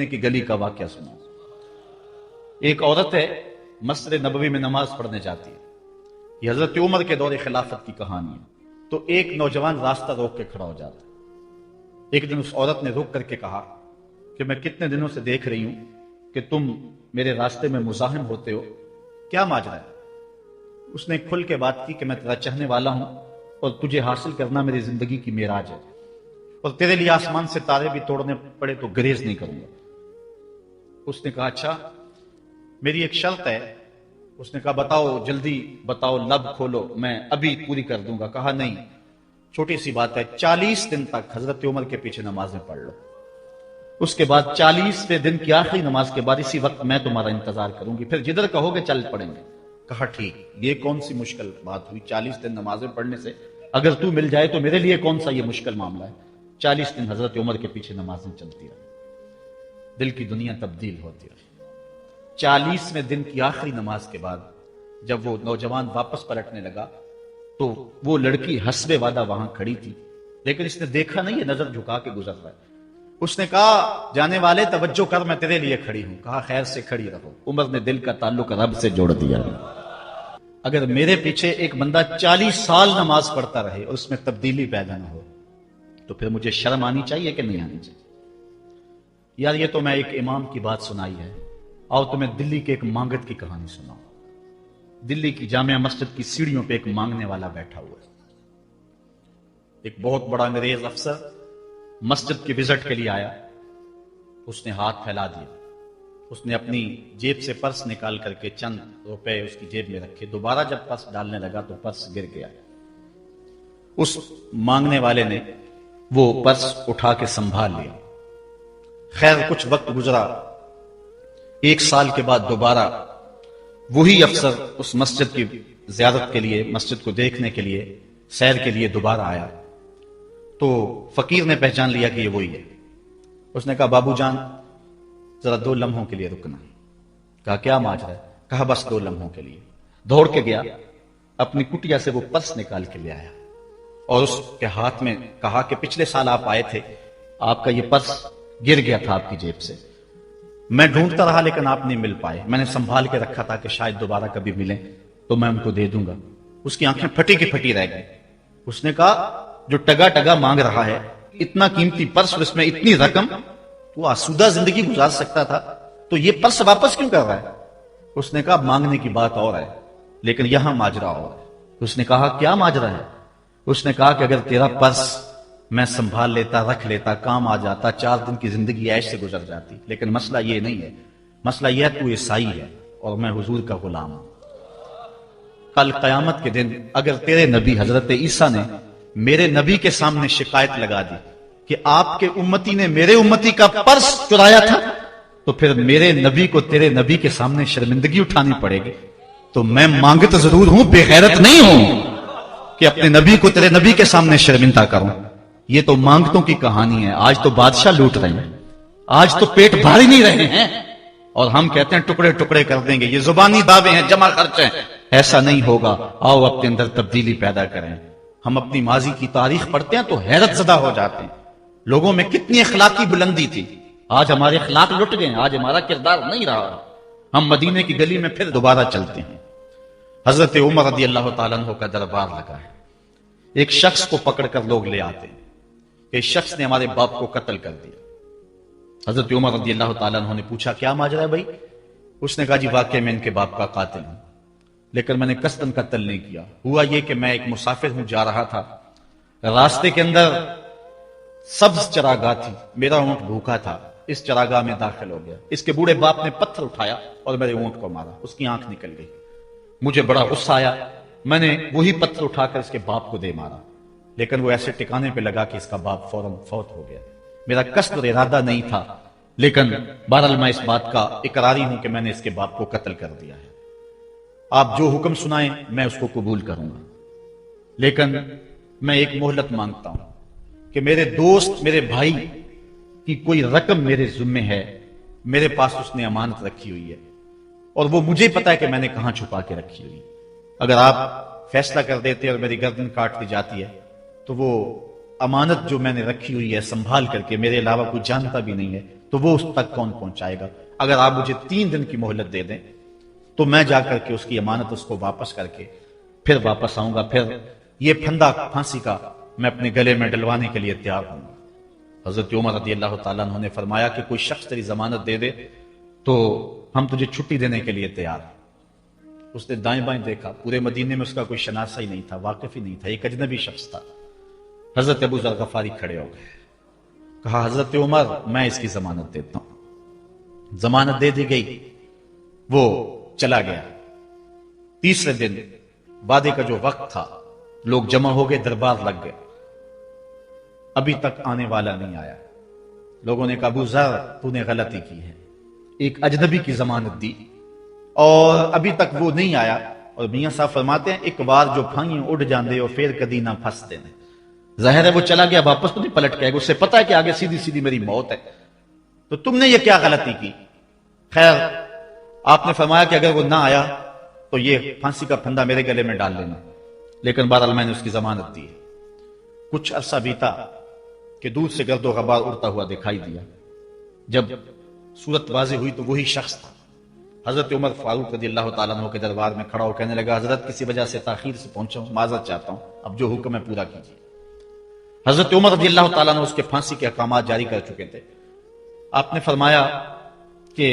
کی گلی کا واقعہ سنا۔ ایک عورت ہے، مسجد نبوی میں نماز پڑھنے جاتی ہے۔ یہ حضرت عمر کے دور خلافت کی کہانی ہے۔ تو ایک نوجوان راستہ روک کے کھڑا ہو جاتا ہے۔ ایک دن اس عورت نے رک کر کے کہا کہ میں کتنے دنوں سے دیکھ رہی ہوں کہ تم میرے راستے میں مزاحم ہوتے ہو، کیا ماجرا ہے؟ اس نے کھل کے بات کی کہ میں تیرا چاہنے والا ہوں اور تجھے حاصل کرنا میری زندگی کی معراج ہے، اور تیرے لیے آسمان سے تارے بھی توڑنے پڑے تو گریز نہیں کروں گا۔ اس نے کہا اچھا، میری ایک شرط ہے۔ اس نے کہا بتاؤ، جلدی بتاؤ، لب کھولو، میں ابھی پوری کر دوں گا۔ کہا نہیں، چھوٹی سی بات ہے، 40 دن تک حضرت عمر کے پیچھے نمازیں پڑھ لو، اس کے بعد 40ویں دن کی آخری نماز کے بعد اسی وقت میں تمہارا انتظار کروں گی، پھر جدھر کہو گے چل پڑیں گے۔ کہا ٹھیک، یہ کون سی مشکل بات ہوئی 40 دن نمازیں پڑھنے سے؟ اگر تو مل جائے تو میرے لیے کون سا یہ مشکل معاملہ ہے۔ 40 دن حضرت عمر کے پیچھے نمازیں چلتی رہی، دل کی دنیا تبدیل ہوتی رہی۔ 40ویں دن کی آخری نماز کے بعد جب وہ نوجوان واپس پلٹنے لگا تو وہ لڑکی حسب وعدہ وہاں کھڑی تھی، لیکن اس نے دیکھا نہیں، یہ نظر جھکا کے گزر رہا ہے۔ اس نے کہا جانے والے توجہ کر، میں تیرے لیے کھڑی ہوں۔ کہا خیر سے کھڑی رہو۔ عمر نے دل کا تعلق رب سے جوڑ دیا۔ اگر میرے پیچھے ایک بندہ 40 سال نماز پڑھتا رہے اور اس میں تبدیلی پیدا نہ ہو تو پھر مجھے شرم آنی چاہیے کہ نہیں آنی چاہیے؟ یار یہ تو میں ایک امام کی بات سنائی ہے، آؤ تمہیں دلی کے ایک مانگت کی کہانی سناؤں۔ دلی کی جامع مسجد کی سیڑھیوں پہ ایک مانگنے والا بیٹھا ہوا ہے۔ ایک بہت بڑا انگریز افسر مسجد کی وزٹ کے لیے آیا، اس نے ہاتھ پھیلا دیا، اس نے اپنی جیب سے پرس نکال کر کے چند روپے اس کی جیب میں رکھے، دوبارہ جب پرس ڈالنے لگا تو پرس گر گیا۔ اس مانگنے والے نے وہ پرس اٹھا کے سنبھال لیا۔ خیر کچھ وقت گزرا، 1 سال کے بعد دوبارہ وہی افسر اس مسجد کی زیارت کے لیے، مسجد کو دیکھنے کے لیے، سیر کے لیے دوبارہ آیا تو فقیر نے پہچان لیا کہ یہ وہی ہے۔ اس نے کہا بابو جان ذرا 2 لمحوں کے لیے رکنا۔ کہا کیا ماجرا ہے؟ کہا بس 2 لمحوں کے لیے۔ دوڑ کے گیا، اپنی کٹیا سے وہ پرس نکال کے لے آیا اور اس کے ہاتھ میں کہا کہ پچھلے سال آپ آئے تھے، آپ کا یہ پرس گر گیا تھا آپ کی جیب سے، میں ڈھونڈتا رہا لیکن آپ نہیں مل پائے، میں نے سنبھال کے رکھا تھا کہ شاید دوبارہ کبھی ملیں تو میں ان کو دے دوں گا۔ اس کی آنکھیں پھٹی کی پھٹی رہ گئی۔ اس نے کہا جو ٹگا ٹگا مانگ رہا ہے، اتنا قیمتی پرس اور اس میں اتنی رقم، تو آسودہ زندگی گزار سکتا تھا، تو یہ پرس واپس کیوں کر رہا ہے؟ اس نے کہا مانگنے کی بات اور ہے لیکن یہاں ماجرا اور ہے۔ اس نے کہا کیا ماجرا ہے؟ اس نے کہا کہ اگر تیرا پرس میں سنبھال لیتا، رکھ لیتا، کام آ جاتا، 4 دن کی زندگی عیش سے گزر جاتی، لیکن مسئلہ یہ نہیں ہے، مسئلہ یہ ہے تو عیسائی ہے اور میں حضور کا غلام ہوں۔ کل قیامت کے دن اگر تیرے نبی حضرت عیسیٰ نے میرے نبی کے سامنے شکایت لگا دی کہ آپ کے امتی نے میرے امتی کا پرس چرایا تھا، تو پھر میرے نبی کو تیرے نبی کے سامنے شرمندگی اٹھانی پڑے گی۔ تو میں مانگت ضرور ہوں، بے غیرت نہیں ہوں کہ اپنے نبی کو تیرے نبی کے سامنے شرمندہ کروں۔ یہ تو مانگتوں کی کہانی ہے، آج تو بادشاہ لوٹ رہے ہیں، آج تو پیٹ بھاری نہیں رہے ہیں اور ہم کہتے ہیں ٹکڑے ٹکڑے کر دیں گے، یہ زبانی دعوے ہیں، جمع خرچ ہیں۔ ایسا نہیں ہوگا، آؤ اپنے اندر تبدیلی پیدا کریں۔ ہم اپنی ماضی کی تاریخ پڑھتے ہیں تو حیرت زدہ ہو جاتے ہیں، لوگوں میں کتنی اخلاقی بلندی تھی، آج ہمارے اخلاق لٹ گئے، آج ہمارا کردار نہیں رہا، ہم مدینے کی گلی میں پھر دوبارہ چلتے ہیں۔ حضرت عمر رضی اللہ تعالیٰ عنہ کا دربار لگا ہے، ایک شخص کو پکڑ کر لوگ لے آتے ہیں کہ اس شخص نے ہمارے باپ کو قتل کر دیا۔ حضرت عمر رضی اللہ تعالیٰ عنہ نے پوچھا کیا ماجرا ہے بھائی؟ اس نے کہا جی واقعی میں ان کے باپ کا قاتل ہوں، لیکن میں نے قصداً قتل نہیں کیا، ہوا یہ کہ میں ایک مسافر ہوں، جا رہا تھا، راستے کے اندر سبز چراگاہ تھی، میرا اونٹ بھوکا تھا، اس چراگاہ میں داخل ہو گیا، اس کے بوڑھے باپ نے پتھر اٹھایا اور میرے اونٹ کو مارا، اس کی آنکھ نکل گئی، مجھے بڑا غصہ آیا، میں نے وہی پتھر اٹھا کر اس کے باپ کو دے مارا، لیکن وہ ایسے ٹکانے پہ لگا کہ اس کا باپ فوراً فوت ہو گیا۔ میرا قصد اور ارادہ نہیں تھا، لیکن بہرحال میں اس بات کا اقراری ہوں کہ میں نے اس کے باپ کو قتل کر دیا ہے، آپ جو حکم سنائیں میں اس کو قبول کروں گا، لیکن میں ایک مہلت مانگتا ہوں کہ میرے دوست، میرے بھائی کی کوئی رقم میرے ذمے ہے، میرے پاس اس نے امانت رکھی ہوئی ہے اور وہ مجھے پتا ہے کہ میں نے کہاں چھپا کے رکھی ہوئی، اگر آپ فیصلہ کر دیتے اور میری گردن کاٹ دی جاتی ہے تو وہ امانت جو میں نے رکھی ہوئی ہے سنبھال کر کے میرے علاوہ کوئی جانتا بھی نہیں ہے تو وہ اس تک کون پہنچائے گا؟ اگر آپ مجھے 3 دن کی مہلت دے دیں تو میں جا کر کے اس کی امانت اس کو واپس کر کے پھر واپس آؤں گا، پھر یہ پھندا پھانسی کا میں اپنے گلے میں ڈلوانے کے لیے تیار ہوں گا۔ حضرت عمر رضی اللہ تعالیٰ عنہ نے فرمایا کہ کوئی شخص تیری ضمانت دے دے تو ہم تجھے چھٹی دینے کے لیے تیار ہیں۔ اس نے دائیں بائیں دیکھا، پورے مدینے میں اس کا کوئی شناسہ ہی نہیں تھا، واقف ہی نہیں تھا، ایک اجنبی شخص تھا۔ حضرت ابو ذر غفاری کھڑے ہو گئے، کہا حضرت عمر میں اس کی ضمانت دیتا ہوں۔ ضمانت دے دی گئی، وہ چلا گیا۔ تیسرے دن وعدے کا جو وقت تھا لوگ جمع ہو گئے، دربار لگ گئے، ابھی تک آنے والا نہیں آیا۔ لوگوں نے کہا ابو ذر تو نے غلطی کی ہے، ایک اجنبی کی ضمانت دی اور ابھی تک وہ نہیں آیا۔ اور میاں صاحب فرماتے ہیں ایک بار جو پھائیں اڑ جاندے اور پھر کدی نہ پھنستے نے۔ ظاہر ہے وہ چلا گیا، واپس تو نہیں پلٹ کے آئے گا، اسے پتا ہے کہ آگے سیدھی سیدھی میری موت ہے، تو تم نے یہ کیا غلطی کی؟ خیر آپ نے فرمایا کہ اگر وہ نہ آیا تو یہ پھانسی کا پھندا میرے گلے میں ڈال لینا، لیکن بہرحال میں نے اس کی ضمانت دی۔ کچھ عرصہ بیتا کہ دور سے گرد و غبار اڑتا ہوا دکھائی دیا۔ جب صورت واضح ہوئی تو وہی شخص تھا۔ حضرت عمر فاروق رضی اللہ تعالیٰ عنہ کے دربار میں کھڑا ہو کہنے لگا حضرت کسی وجہ سے تاخیر سے پہنچا ہوں، معذرت چاہتا ہوں، اب جو حکم ہے پورا کیجیے۔ حضرت عمر رضی اللہ تعالیٰ عنہ اس کے پھانسی کے احکامات جاری کر چکے تھے۔ آپ نے فرمایا کہ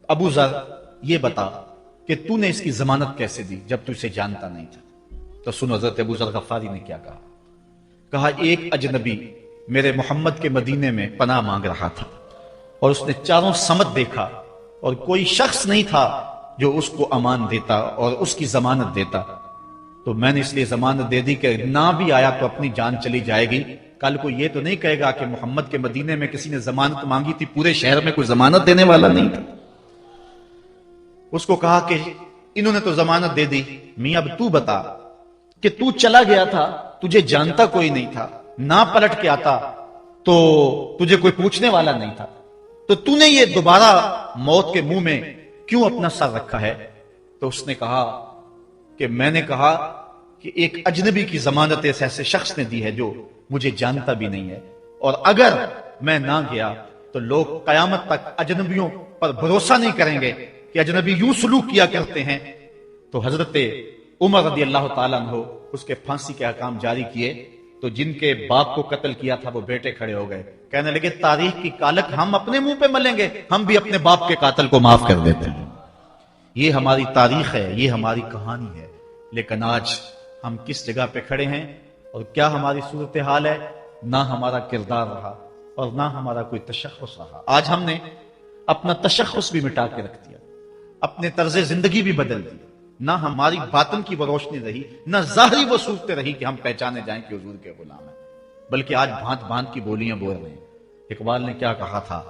ابو ذر یہ بتا کہ تو نے اس کی ضمانت کیسے دی جب تو اسے جانتا نہیں تھا؟ تو سنو حضرت ابو ذر غفاری نے کیا کہا۔ کہا ایک اجنبی میرے محمد کے مدینے میں پناہ مانگ رہا تھا اور اس نے چاروں سمت دیکھا اور کوئی شخص نہیں تھا جو اس کو امان دیتا اور اس کی ضمانت دیتا، تو میں نے اس لیے ضمانت دے دی کہ نہ بھی آیا تو اپنی جان چلی جائے گی، کل کو یہ تو نہیں کہے گا کہ محمد کے مدینے میں کسی نے ضمانت مانگی تھی، پورے شہر میں کوئی ضمانت دینے والا نہیں تھا۔ اس کو کہا کہ انہوں نے تو ضمانت دے دی، میاں اب تو بتا کہ تو چلا گیا تھا، تجھے جانتا کوئی نہیں تھا، نہ پلٹ کے آتا تو تجھے کوئی پوچھنے والا نہیں تھا، تو تو نے یہ دوبارہ موت کے منہ میں کیوں اپنا سر رکھا ہے؟ تو اس نے کہا کہ میں نے کہا کہ ایک اجنبی کی ضمانت ایسے شخص نے دی ہے جو مجھے جانتا بھی نہیں ہے، اور اگر میں نہ گیا تو لوگ قیامت تک اجنبیوں پر بھروسہ نہیں کریں گے کہ اجنبی یوں سلوک کیا کرتے ہیں۔ تو حضرت عمر رضی اللہ تعالیٰ عنہ اس کے پھانسی کے احکام جاری کیے، تو جن کے باپ کو قتل کیا تھا وہ بیٹے کھڑے ہو گئے، کہنے لگے تاریخ کی کالک ہم اپنے منہ پہ ملیں گے، ہم بھی اپنے باپ کے قاتل کو معاف کر دیتے ہیں۔ یہ ہماری تاریخ ہے، یہ ہماری کہانی ہے، لیکن آج ہم کس جگہ پہ کھڑے ہیں اور کیا ہماری صورتحال ہے؟ نہ ہمارا کردار رہا اور نہ ہمارا کوئی تشخص رہا۔ آج ہم نے اپنا تشخص بھی مٹا کے رکھ دیا، اپنے طرز زندگی بھی بدل دی، نہ ہماری باطن کی وہ روشنی رہی، نہ ظاہری وہ صورتیں رہی کہ ہم پہچانے جائیں کہ حضور کے غلام ہیں، بلکہ آج بھانت بھانت کی بولیاں بول رہے ہیں۔ اقبال نے کیا کہا تھا؟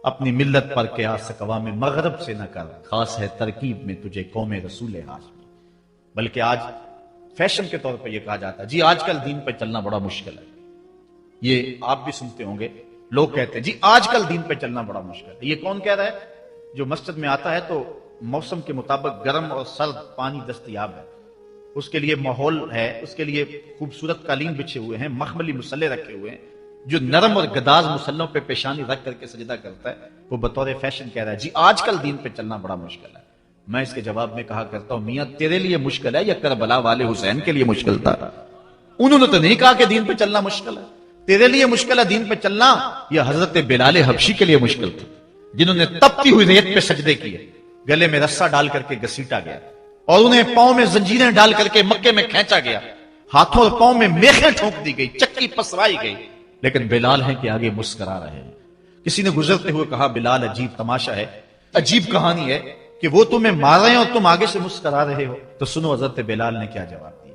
اپنی ملت پر قیاس اقوام مغرب سے نہ کر، خاص ہے ترکیب میں تجھے قوم رسول ہاشمی۔ بلکہ آج فیشن کے طور پر یہ کہا جاتا ہے جی آج کل دین پہ چلنا بڑا مشکل ہے، یہ آپ بھی سنتے ہوں گے، لوگ کہتے ہیں جی آج کل دین پہ چلنا بڑا مشکل ہے۔ یہ کون کہہ رہا ہے؟ جو مسجد میں آتا ہے تو موسم کے مطابق گرم اور سرد پانی دستیاب ہے، اس کے لیے ماحول ہے، اس کے لیے خوبصورت قالین بچھے ہوئے ہیں، مخملی مسلے رکھے ہوئے ہیں، جو نرم اور گداز مسلوں پہ پیشانی رکھ کر کے سجدہ کرتا ہے، وہ بطور فیشن کہہ رہا ہے جی آج کل دین پہ چلنا بڑا مشکل ہے۔ میں اس کے جواب میں کہا کرتا ہوں میاں تیرے لیے مشکل ہے یا کربلا والے حسین کے لیے مشکل تھا؟ انہوں نے تو نہیں کہا کہ دین پہ چلنا مشکل ہے، تیرے لیے مشکل ہے دین پہ چلنا یا حضرت بلال حبشی کے لیے مشکل تھا، جنہوں نے تپتی ہوئی ریت پہ سجدے کیے، گلے میں رسا ڈال کر کے گھسیٹا گیا اور انہیں پاؤں میں زنجیریں ڈال کر کے مکے میں کھینچا گیا، ہاتھوں اور پاؤں میں میخیں ٹھونک دی گئی، چکی پسرائی گئی، لیکن بلال ہیں کہ آگے مسکرا رہے ہیں۔ کسی نے گزرتے ہوئے کہا بلال عجیب تماشا ہے، عجیب کہانی ہے کہ وہ تمہیں مار رہے ہیں اور تم آگے سے مسکرا رہے ہو۔ تو سنو حضرت بلال نے کیا جواب دیا۔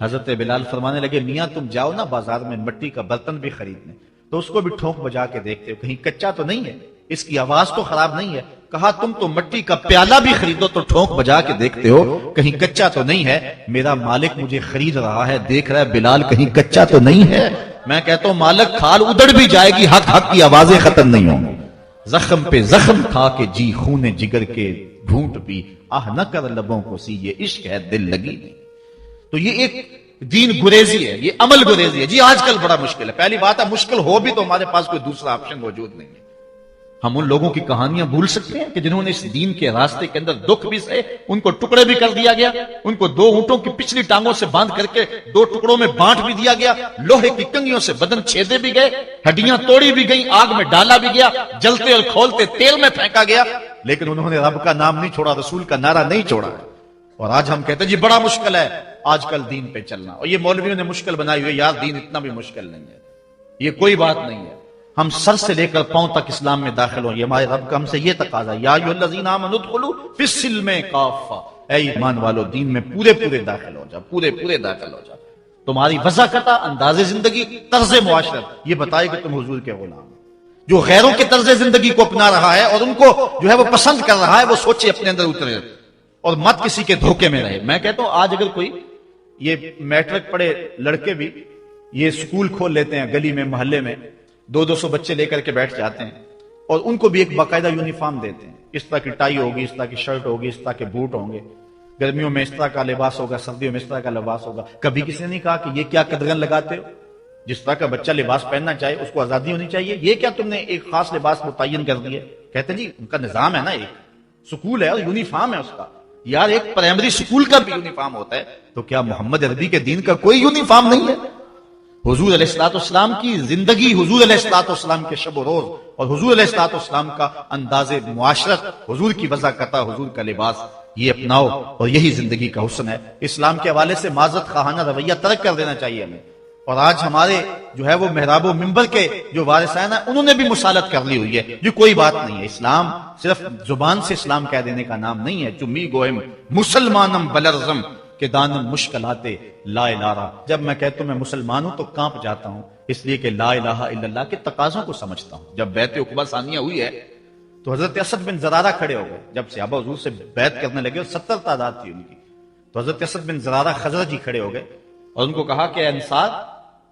حضرت بلال فرمانے لگے میاں تم جاؤ نا بازار میں مٹی کا برتن بھی خریدنے، تو اس کو بھی ٹھونک بجا کے دیکھتے ہو کہیں کچا تو نہیں ہے، اس کی آواز تو خراب نہیں ہے۔ کہا تم تو مٹی کا پیالہ بھی خریدو تو ٹھونک بجا کے دیکھتے ہو کہیں کچا تو نہیں ہے، میرا مالک مجھے خرید رہا ہے، دیکھ رہا ہے بلال کہیں کچا تو نہیں ہے۔ میں کہتا ہوں مالک کھال ادڑ بھی جائے گی، حق حق کی آوازیں ختم نہیں ہوں گی، زخم پہ زخم کھا کے جی خون جگر کے گھونٹ بھی، آہ نہ کر لبوں کو سی یہ عشق ہے دل لگی نہیں۔ تو یہ ایک دین گریزی ہے، یہ عمل گریزی ہے. جی آج کل بڑا مشکل ہے. پہلی بات ہے مشکل ہو بھی تو ہمارے پاس کوئی دوسرا آپشن موجود نہیں ہے. ہم ان لوگوں کی کہانیاں بھول سکتے ہیں کہ جنہوں نے اس دین کے راستے کے اندر دکھ بھی سہے، ان کو ٹکڑے بھی کر دیا گیا، ان کو 2 اونٹوں کی پچھلی ٹانگوں سے باندھ کر کے 2 ٹکڑوں میں بانٹ بھی دیا گیا، لوہے کی کنگیوں سے بدن چھیدے بھی گئے، ہڈیاں توڑی بھی گئیں، آگ میں ڈالا بھی گیا، جلتے اور کھولتے تیل میں پھینکا گیا، لیکن انہوں نے رب کا نام نہیں چھوڑا، رسول کا نعرہ نہیں چھوڑا. اور آج ہم کہتے ہیں جی بڑا مشکل ہے آج کل دین پہ چلنا، اور یہ مولویوں نے مشکل بنائی ہوئی. یار دین اتنا بھی مشکل نہیں ہے، یہ کوئی بات نہیں ہے. ہم سر سے لے کر پاؤں تک اسلام میں داخل ہوں. یہ ہمارے رب کا ہم سے یہ تقاضا ہے، یا ایھا الذین آمنوا ادخلوا فی السلم کافہ، اے ایمان والو دین میں پورے داخل ہو جاؤ، پورے داخل ہو جاؤ. تمہاری وضاحت، انداز زندگی، طرز معاشرت یہ بتائے کہ تم حضور کے غلام. جو غیروں کے طرز زندگی کو اپنا رہا ہے اور ان کو جو ہے وہ پسند کر رہا ہے، وہ سوچے اپنے اندر اترے اور مت کسی کے دھوکے میں رہے. میں کہتا ہوں آج اگر کوئی یہ میٹرک پڑھے لڑکے بھی یہ سکول کھول لیتے ہیں گلی میں محلے میں، 200 بچے لے کر کے بیٹھ جاتے ہیں اور ان کو بھی ایک باقاعدہ یونیفارم دیتے ہیں، اس طرح کی ٹائی ہوگی، اس طرح کی شرٹ ہوگی، اس طرح کے بوٹ ہوں گے، گرمیوں میں اس طرح کا لباس ہوگا، سردیوں میں اس طرح کا لباس ہوگا. کبھی کسی نے نہیں کہا کہ یہ کیا قدغن لگاتے ہو؟ جس طرح کا بچہ لباس پہننا چاہے اس کو آزادی ہونی چاہیے، یہ کیا تم نے ایک خاص لباس متعین کر دیا؟ کہتے ہیں جی ان کا نظام ہے نا، ایک سکول ہے اور یونیفارم ہے اس کا. یار ایک پرائمری سکول کا بھی یونیفارم ہوتا ہے، تو کیا محمد عربی کے دین کا کوئی یونیفارم نہیں ہے؟ حضور علیہ السلام کی زندگی، حضور علیہ السلام کے شب و روز اور حضور علیہ السلام کا انداز معاشرت، حضور کی وضاحت، حضور کا لباس، یہ اپناؤ اور یہی زندگی کا حسن ہے. اسلام کے حوالے سے معذرت خواہانہ رویہ ترک کر دینا چاہیے ہمیں. اور آج ہمارے جو ہے وہ محراب و منبر کے جو وارثین ہیں انہوں نے بھی مسالت کر لی ہوئی ہے. یہ کوئی بات نہیں ہے. اسلام صرف زبان سے اسلام کہہ دینے کا نام نہیں ہے. چمی گوہم مسلمانم بلرزم کہ دانم مشکلاتے لا الہ. جب میں کہتا ہوں میں مسلمان ہوں تو کانپ جاتا ہوں، اس لیے کہ لا الہ الا اللہ کے تقاضوں کو سمجھتا ہوں. جب بیعت عقبہ ثانیہ ہوئی ہے تو حضرت اسد بن زرارہ کھڑے ہو گئے. جب صحابہ حضور سے بیعت کرنے لگے اور 70 تعداد تھی ان کی، تو حضرت اسد بن زرارہ خزرجی کھڑے ہو گئے اور ان کو کہا کہ اے انصار،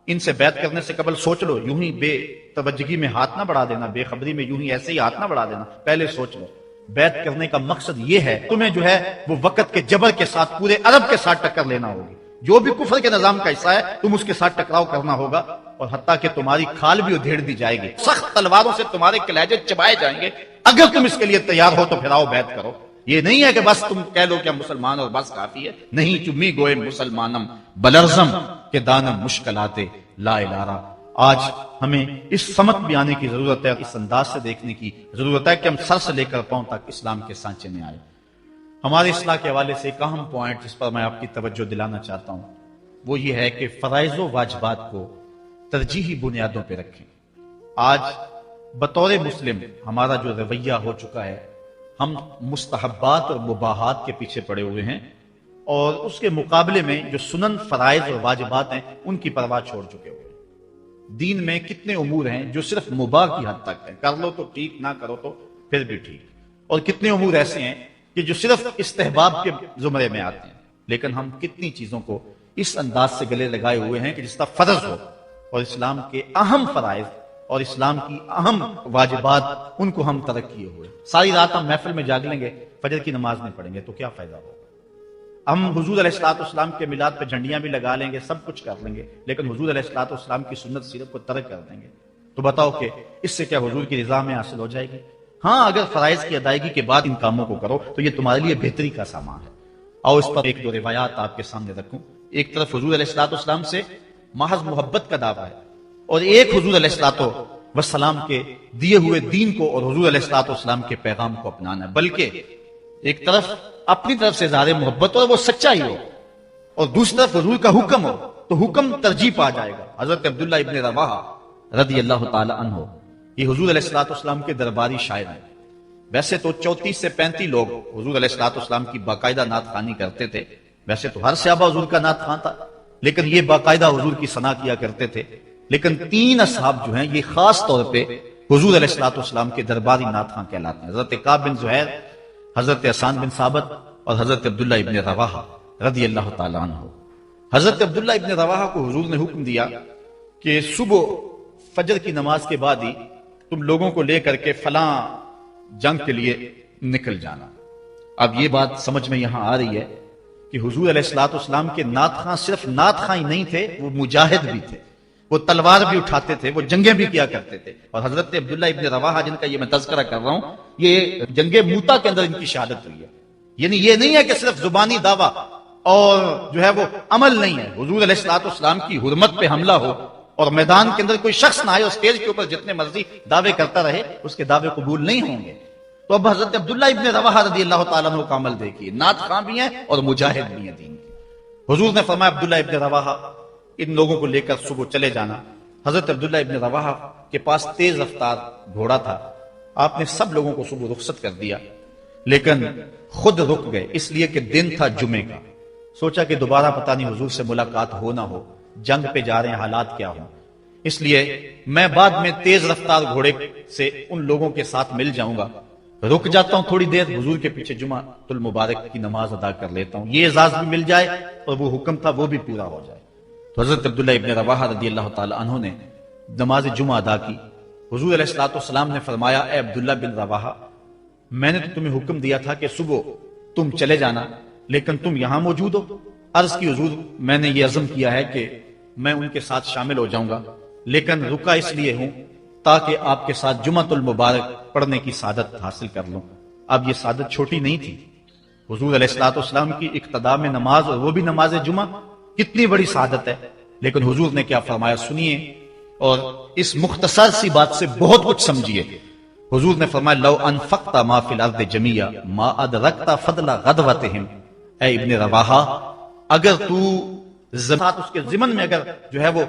ان سے بیعت کرنے سے قبل سوچ لو، یوں ہی بے توجہی میں ہاتھ نہ بڑھا دینا، بے خبری میں یوں ہی ایسے ہی ہاتھ نہ بڑھا دینا، پہلے سوچ لو. بیعت کرنے کا مقصد یہ ہے تمہیں جو ہے وہ وقت کے جبر کے ساتھ پورے عرب کے ساتھ ٹکر لینا ہوگی. جو بھی کفر کے نظام کا حصہ ہے تم اس کے ساتھ ٹکراؤ کرنا ہوگا، اور حتیٰ کہ تمہاری کھال بھی ادھیڑ دی جائے گی، سخت تلواروں سے تمہارے کلیجے چبائے جائیں گے. اگر تم اس کے لیے تیار ہو تو پھر آؤ بیعت کرو. یہ نہیں ہے کہ بس تم کہہ لو کہ ہم مسلمان اور بس کافی ہے. نہیں، چمی گوئے مسلمانم بلرزم کہ دانم مشکلاتے لا الہ. آج ہمیں اس سمت بھی آنے کی ضرورت ہے، اس انداز سے دیکھنے کی ضرورت ہے کہ ہم سر سے لے کر پاؤں تک اسلام کے سانچے میں آئے. ہمارے اصلاح کے حوالے سے ایک اہم پوائنٹ جس پر میں آپ کی توجہ دلانا چاہتا ہوں وہ یہ ہے کہ فرائض و واجبات کو ترجیحی بنیادوں پہ رکھیں. آج بطور مسلم ہمارا جو رویہ ہو چکا ہے، ہم مستحبات اور مباحات کے پیچھے پڑے ہوئے ہیں، اور اس کے مقابلے میں جو سنن، فرائض اور واجبات ہیں ان کی پرواہ چھوڑ چکے ہوئے ہیں. دین میں کتنے امور ہیں جو صرف مباح کی حد تک ہیں، کر لو تو ٹھیک، نہ کرو تو پھر بھی ٹھیک، اور کتنے امور ایسے ہیں کہ جو صرف استحباب کے زمرے میں آتے ہیں. لیکن ہم کتنی چیزوں کو اس انداز سے گلے لگائے ہوئے ہیں کہ جس طرح فرض ہو، اور اسلام کے اہم فرائض اور اسلام کی اہم واجبات ان کو ہم ترک کیے ہوئے. ساری رات ہم محفل میں جاگ لیں گے، فجر کی نماز نہیں پڑھیں گے تو کیا فائدہ ہوگا؟ ہم حضور علیہ السلام کے میلاد پہ جھنڈیاں بھی لگا لیں گے، سب کچھ کر لیں گے، لیکن حضور علیہ السلام کی سنت سیرت کو ترک کر دیں گے، تو بتاؤ کہ اس سے کیا حضور کی رضا میں حاصل ہو جائے گی؟ ہاں، اگر فرائض کی ادائیگی کے بعد ان کاموں کو کرو تو یہ تمہارے لیے بہتری کا سامان ہے. آؤ اس پر ایک دو روایات آپ کے سامنے رکھوں. ایک طرف حضور علیہ السلام سے محض محبت کا دعویٰ ہے، اور ایک حضور علیہ السلام کے دیے ہوئے دین کو اور حضور علیہ السلام کے پیغام کو اپنانا ہے. بلکہ ایک طرف اپنی طرف سے اظہار محبت اور وہ سچائی ہو، اور دوسری طرف حضور کا حکم ہو تو حکم ترجیح پا جائے گا. حضرت عبداللہ ابن رواحہ رضی اللہ تعالی عنہ یہ حضور علیہ السلام کے درباری شاعر ہیں. ویسے تو 34 سے 35 لوگ حضور علیہ السلام کی باقاعدہ نعت خوانی کرتے تھے. ویسے تو ہر صحابہ حضور کا نعت خوان تھا، لیکن یہ باقاعدہ حضور کی ثنا کیا کرتے تھے. لیکن 3 اصحاب جو ہیں یہ خاص طور پہ حضور علیہ السلام کے درباری نعت خوان کہلاتے ہیں. حضرت کعب بن زہیر، حضرت حسان بن ثابت اور حضرت عبداللہ ابن رواحہ رضی اللہ تعالی عنہ. حضرت عبداللہ ابن رواحہ کو حضور نے حکم دیا کہ صبح فجر کی نماز کے بعد ہی تم لوگوں کو لے کر کے فلاں جنگ کے لیے نکل جانا. اب یہ بات سمجھ میں یہاں آ رہی ہے کہ حضور علیہ الصلوۃ والسلام کے نعت خواں صرف نعت خواں ہی نہیں تھے، وہ مجاہد بھی تھے، وہ تلوار بھی اٹھاتے تھے، وہ جنگیں بھی کیا کرتے تھے. اور حضرت عبداللہ ابن رواحہ جن کا یہ میں تذکرہ کر رہا ہوں، یہ جنگ موتا کے اندر ان کی شہادت ہوئی ہے. یعنی یہ نہیں ہے کہ صرف زبانی دعویٰ اور جو ہے وہ عمل نہیں ہے. حضور علیہ الصلوۃ والسلام کی حرمت پہ حملہ ہو اور میدان کے اندر کوئی شخص نہ آئے اور اسٹیج کے اوپر جتنے مرضی دعوے کرتا رہے، اس کے دعوے قبول نہیں ہوں گے. تو اب حضرت عبداللہ ابن رواحہ رضی اللہ تعالیٰ عنہ کا عمل دیکھیے، نعت خواں بھی ہیں اور مجاہد بھی ہیں دین کے. حضور نے فرمایا عبداللہ ابن رواحہ ان لوگوں کو لے کر صبح چلے جانا. حضرت عبداللہ ابن رواحہ کے پاس تیز رفتار گھوڑا تھا. آپ نے سب لوگوں کو صبح رخصت کر دیا، لیکن خود رک گئے اس لیے کہ دن تھا جمعے کا. سوچا کہ دوبارہ پتہ نہیں حضور سے ملاقات ہو نہ ہو، جنگ پہ جا رہے ہیں، حالات کیا ہوں، اس لیے میں بعد میں تیز رفتار گھوڑے سے ان لوگوں کے ساتھ مل جاؤں گا، رک جاتا ہوں تھوڑی دیر، حضور کے پیچھے جمعہ المبارک کی نماز ادا کر لیتا ہوں، یہ اعزاز بھی مل جائے اور وہ حکم تھا وہ بھی پورا ہو جائے. تو حضرت عبداللہ ابن رواحہ رضی اللہ تعالی عنہ نے نماز جمعہ ادا کی. حضور علیہ الصلوۃ والسلام نے فرمایا اے عبداللہ بن رواحہ، میں نے تو تمہیں حکم دیا تھا کہ صبح تم چلے جانا، لیکن تم یہاں موجود ہو. عرض کی حضور میں نے یہ عزم کیا ہے کہ میں ان کے ساتھ شامل ہو جاؤں گا، لیکن رکا اس لیے ہوں تاکہ آپ کے ساتھ جمعہ المبارک پڑھنے کی سعادت حاصل کر لوں. اب یہ سعادت چھوٹی نہیں تھی. حضور علیہ الصلوۃ والسلام کی اقتداء میں نماز، اور وہ بھی نماز جمعہ، کتنی بڑی سعادت ہے. لیکن حضور نے کیا فرمایا سنیے، اور اس مختصر سی بات سے بہت کچھ سمجھیے. حضور نے فرمایا لو انفقت ما فی الارض جميعا ما ادرکت فضل غدوتهم. اے ابن رواحہ، اگر تو ساتھ اس کے ضمن میں اگر جو ہے وہ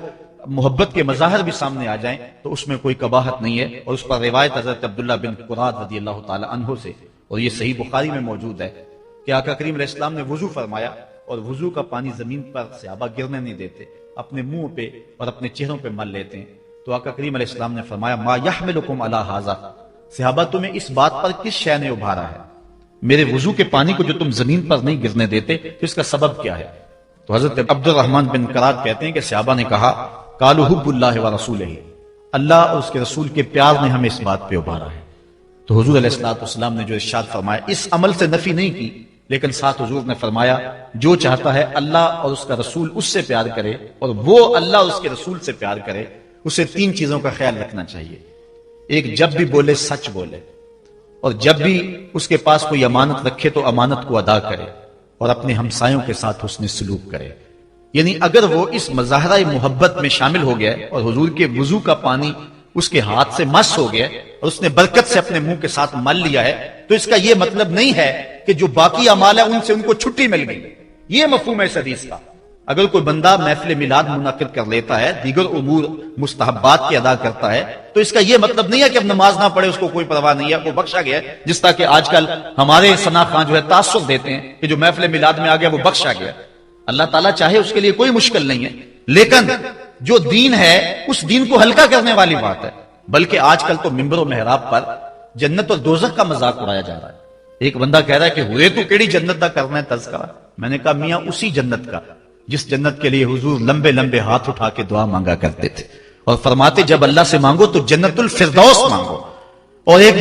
محبت کے مظاہر بھی سامنے آ جائیں تو اس میں کوئی قباحت نہیں ہے. اور اس پر روایت حضرت عبداللہ بن قراد رضی اللہ تعالی عنہ سے، اور یہ صحیح بخاری میں موجود ہے کہ آقا کریم علیہ السلام نے وضو فرمایا، اور وضو کا پانی زمین پر صحابہ گرنے نہیں دیتے، اپنے منہ پہ اور اپنے چہروں پہ مل لیتے ہیں. تو آقا کریم علیہ السلام نے فرمایا ما یحملکم علی ھذا، صحابہ تمہیں اس بات پر کس شے نے ابھارا ہے، میرے وضو کے پانی کو جو تم زمین پر نہیں گرنے دیتے، تو اس کا سبب کیا ہے؟ تو حضرت عبد الرحمن بن قراد کہتے ہیں کہ صحابہ نے کہا قالوا حب اللہ ورسولہ، اللہ اور اس کے رسول کے پیار نے ہمیں اس بات پہ ابھارا ہے. تو حضور علیہ الصلوۃ والسلام نے جو ارشاد فرمایا، اس عمل سے نفی نہیں کی، لیکن ساتھ حضور نے فرمایا جو چاہتا ہے اللہ اور اس کا رسول اس سے پیار کرے اور وہ اللہ اور اس کے رسول سے پیار کرے، اسے تین چیزوں کا خیال رکھنا چاہیے. ایک، جب بھی بولے سچ بولے، اور جب بھی اس کے پاس کوئی امانت رکھے تو امانت کو ادا کرے، اور اپنے ہمسایوں کے ساتھ حسن سلوک کرے. یعنی اگر وہ اس مظاہرہ محبت میں شامل ہو گیا اور حضور کے وضو کا پانی اس کے ہاتھ سے مس ہو گیا اور اس نے برکت سے اپنے منہ کے ساتھ مل لیا ہے، تو اس کا یہ مطلب نہیں ہے کہ جو باقی اعمال ہیں ان سے ان کو چھٹی مل گئی. یہ مفہوم ہے اس حدیث کا. اگر کوئی بندہ محفل میلاد منعقد کر لیتا ہے، دیگر امور مستحبات کی ادا کرتا ہے، تو اس کا یہ مطلب نہیں ہے کہ اب نماز نہ پڑھے، اس کو کوئی پرواہ نہیں ہے، وہ بخشا گیا ہے. جس طرح کہ آج کل ہمارے ثنا خان جو ہے تاثر دیتے ہیں کہ جو محفل میلاد میں آ گیا وہ بخشا گیا. اللہ تعالیٰ چاہے اس کے لیے کوئی مشکل نہیں ہے، لیکن جو دین ہے اس دین کو ہلکا کرنے والی بات ہے. بلکہ آج کل تو ممبر و محراب پر جنت اور دوزخ کا مذاق اڑایا جا رہا ہے. ایک بندہ کہہ رہا ہے کہ ہوئے تو کیڑی جنت دا کرنا ہے تذکرہ. میں نے کہا میاں اسی جنت کا جس جنت کے لیے حضور لمبے لمبے ہاتھ اٹھا کے دعا مانگا کرتے تھے، اور فرماتے جب اللہ سے مانگو تو جنت الفردوس مانگو. اور ایک